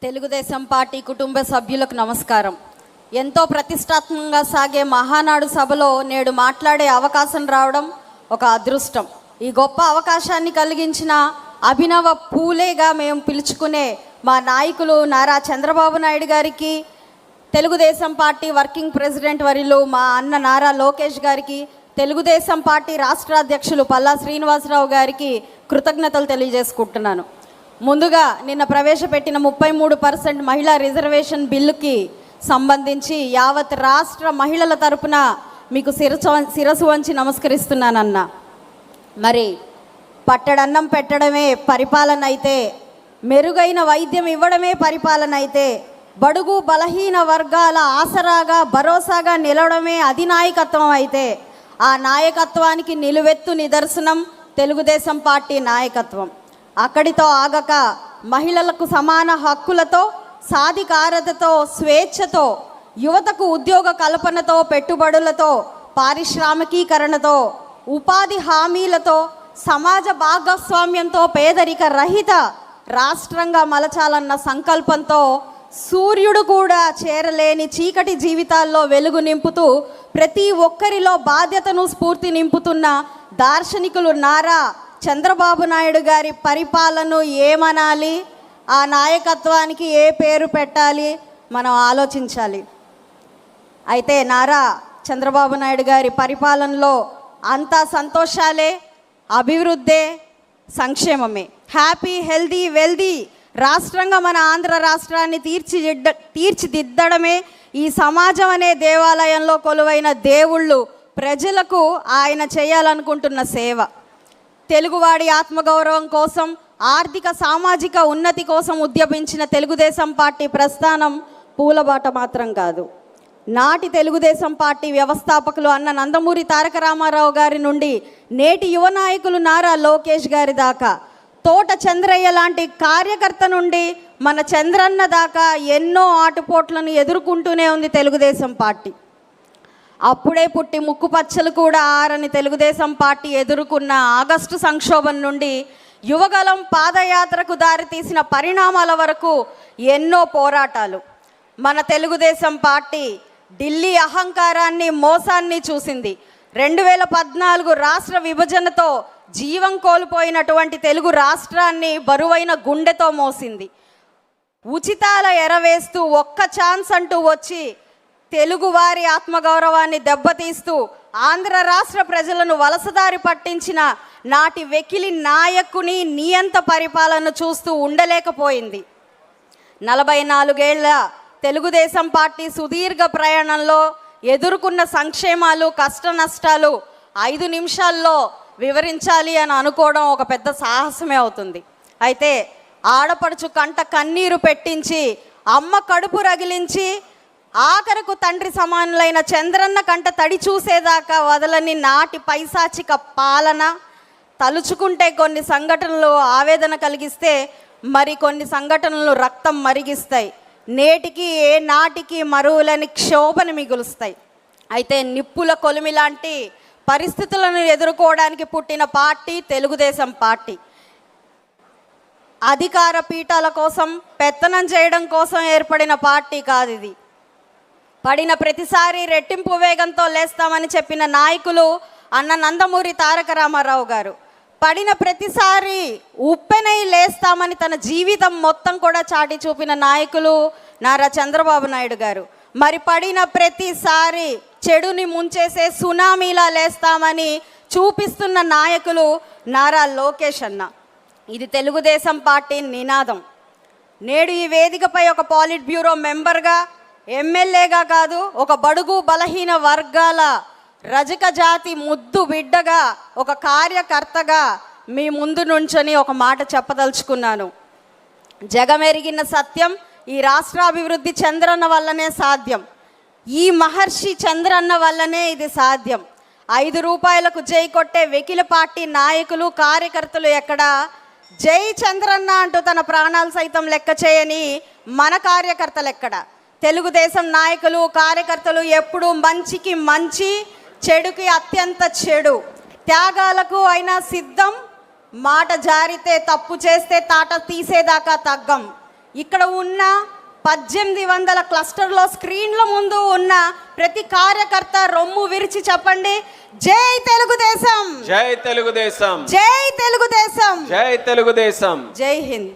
Telugu Desam party కుటుంబ సభ్యులకు నమస్కారం. ఎంతో ప్రతిష్టాత్మకంగా సాగే మహానాడు సభలో నేడు మాట్లాడే అవకాశం రావడం ఒక అదృష్టం. ఈ గొప్ప అవకాశాన్ని కలిగించిన అభినవ పూలేగా మేము పిలుచుకునే మా నాయకులు నారా చంద్రబాబు నాయుడు గారికి, తెలుగుదేశం పార్టీ వర్కింగ్ ప్రెసిడెంట్ వర్యులు మా అన్న నారా లోకేష్ గారికి, తెలుగుదేశం పార్టీ రాష్ట్ర అధ్యక్షులు పల్లా శ్రీనివాసరావు గారికి కృతజ్ఞతలు తెలియజేసుకుంటున్నాను. ముందుగా నిన్న ప్రవేశపెట్టిన 33% మహిళా రిజర్వేషన్ బిల్లుకి సంబంధించి యావత్ రాష్ట్ర మహిళల తరపున మీకు శిరసు వంచి నమస్కరిస్తున్నానన్న. మరి పట్టడన్నం పెట్టడమే పరిపాలన అయితే, మెరుగైన వైద్యం ఇవ్వడమే పరిపాలన అయితే, బడుగు బలహీన వర్గాల ఆసరాగా భరోసాగా నిలవడమే అధినాయకత్వం అయితే, ఆ నాయకత్వానికి నిలువెత్తు నిదర్శనం తెలుగుదేశం పార్టీ నాయకత్వం. అక్కడితో ఆగక మహిళలకు సమాన హక్కులతో, సాధికారతతో, స్వేచ్ఛతో, యువతకు ఉద్యోగ కల్పనతో, పెట్టుబడులతో, పారిశ్రామికీకరణతో, ఉపాధి హామీలతో, సమాజ భాగస్వామ్యంతో పేదరిక రహిత రాష్ట్రంగా మలచాలన్న సంకల్పంతో సూర్యుడు కూడా చేరలేని చీకటి జీవితాల్లో వెలుగు నింపుతూ ప్రతి ఒక్కరిలో బాధ్యతను, స్ఫూర్తి నింపుతున్న దార్శనికులు నారా చంద్రబాబు నాయుడు గారి పరిపాలనను ఏమనాలి, ఆ నాయకత్వానికి ఏ పేరు పెట్టాలి, మనం ఆలోచించాలి. అయితే నారా చంద్రబాబు నాయుడు గారి పరిపాలనలో అంతా సంతోషాలే, అభివృద్ధే, సంక్షేమమే. హ్యాపీ, హెల్దీ, వెల్దీ రాష్ట్రంగా మన ఆంధ్ర రాష్ట్రాన్ని తీర్చిదిద్దడమే ఈ సమాజం అనే దేవాలయంలో కొలువైన దేవుళ్ళు ప్రజలకు ఆయన చేయాలనుకుంటున్న సేవ. తెలుగువాడి ఆత్మగౌరవం కోసం, ఆర్థిక సామాజిక ఉన్నతి కోసం ఉద్యమించిన తెలుగుదేశం పార్టీ ప్రస్థానం పూలబాట మాత్రం కాదు. నాటి తెలుగుదేశం పార్టీ వ్యవస్థాపకులు అన్న నందమూరి తారక రామారావు గారి నుండి నేటి యువ నాయకులు నారా లోకేష్ గారి దాకా, తోట చంద్రయ్య లాంటి కార్యకర్త నుండి మన చంద్రన్న దాకా ఎన్నో ఆటుపోట్లను ఎదుర్కొంటూనే ఉంది తెలుగుదేశం పార్టీ. అప్పుడే పుట్టి ముక్కుపచ్చలు కూడా ఆరని తెలుగుదేశం పార్టీ ఎదుర్కొన్న ఆగస్టు సంక్షోభం నుండి యువగలం పాదయాత్రకు దారితీసిన పరిణామాల వరకు ఎన్నో పోరాటాలు. మన తెలుగుదేశం పార్టీ ఢిల్లీ అహంకారాన్ని, మోసాన్ని చూసింది. 2014 రాష్ట్ర విభజనతో జీవం కోల్పోయినటువంటి తెలుగు రాష్ట్రాన్ని బరువైన గుండెతో మోసింది. ఉచితాల ఎరవేస్తూ ఒక్క ఛాన్స్ అంటూ వచ్చి తెలుగువారి ఆత్మగౌరవాన్ని దెబ్బతీస్తూ ఆంధ్ర రాష్ట్ర ప్రజలను వలసదారి పట్టించిన నాటి వెకిలి నాయకుని నియంత పరిపాలన చూస్తూ ఉండలేకపోయింది. 44 ఏళ్ల తెలుగుదేశం పార్టీ సుదీర్ఘ ప్రయాణంలో ఎదుర్కొన్న సంక్షేమాలు, కష్ట నష్టాలు 5 నిమిషాల్లో వివరించాలి అని అనుకోవడం ఒక పెద్ద సాహసమే అవుతుంది. అయితే ఆడపడుచు కంట కన్నీరు పెట్టించి, అమ్మ కడుపు రగిలించి, ఆఖరకు తండ్రి సమానులైన చంద్రన్న కంట తడి చూసేదాకా వదలని నాటి పైశాచిక పాలన తలుచుకుంటే కొన్ని సంఘటనలు ఆవేదన కలిగిస్తే, మరి కొన్ని సంఘటనలు రక్తం మరిగిస్తాయి. నేటికి ఏ నాటికి మరువులని క్షోభను మిగులుస్తాయి. అయితే నిప్పుల కొలిమి లాంటి పరిస్థితులను ఎదుర్కోవడానికి పుట్టిన పార్టీ తెలుగుదేశం పార్టీ. అధికార పీఠాల కోసం, పెత్తనం చేయడం కోసం ఏర్పడిన పార్టీ కాదు ఇది. పడిన ప్రతిసారి రెట్టింపు వేగంతో లేస్తామని చెప్పిన నాయకులు అన్న నందమూరి తారక రామారావు గారు. పడిన ప్రతిసారి ఉప్పెనై లేస్తామని తన జీవితం మొత్తం కూడా చాటి చూపిన నాయకులు నారా చంద్రబాబు నాయుడు గారు. మరి పడిన ప్రతిసారి చెడుని ముంచేసే సునామీలా లేస్తామని చూపిస్తున్న నాయకులు నారా లోకేష్ అన్న. ఇది తెలుగుదేశం పార్టీ నినాదం. నేడు ఈ వేదికపై ఒక పాలిట్ బ్యూరో మెంబర్గా, ఎమ్మెల్యేగా కాదు, ఒక బడుగు బలహీన వర్గాల రజక జాతి ముద్దు బిడ్డగా, ఒక కార్యకర్తగా మీ ముందు నుంచొని ఒక మాట చెప్పదలుచుకున్నాను. జగమెరిగిన సత్యం, ఈ రాష్ట్రాభివృద్ధి చంద్రన్న వల్లనే సాధ్యం. ఈ మహర్షి చంద్రన్న వల్లనే ఇది సాధ్యం. 5 రూపాయలకు జై కొట్టే వెకిల పార్టీ నాయకులు, కార్యకర్తలు ఎక్కడా? జై చంద్రన్న అంటూ తన ప్రాణాలు సైతం లెక్క చేయని మన కార్యకర్తలు ఎక్కడ? తెలుగుదేశం నాయకులు, కార్యకర్తలు ఎప్పుడూ మంచికి మంచి, చెడుకి అత్యంత చెడు, త్యాగాలకు అయినా సిద్ధం. మాట జారితే, తప్పు చేస్తే తాట తీసేదాకా తగ్గం. ఇక్కడ ఉన్న 1800 క్లస్టర్లో స్క్రీన్ల ముందు ఉన్న ప్రతి కార్యకర్త రొమ్ము విరిచి చెప్పండి, జై తెలుగుదేశం, జై తెలుగుదేశం, జై తెలుగుదేశం, జై తెలుగుదేశం, జై హింద్.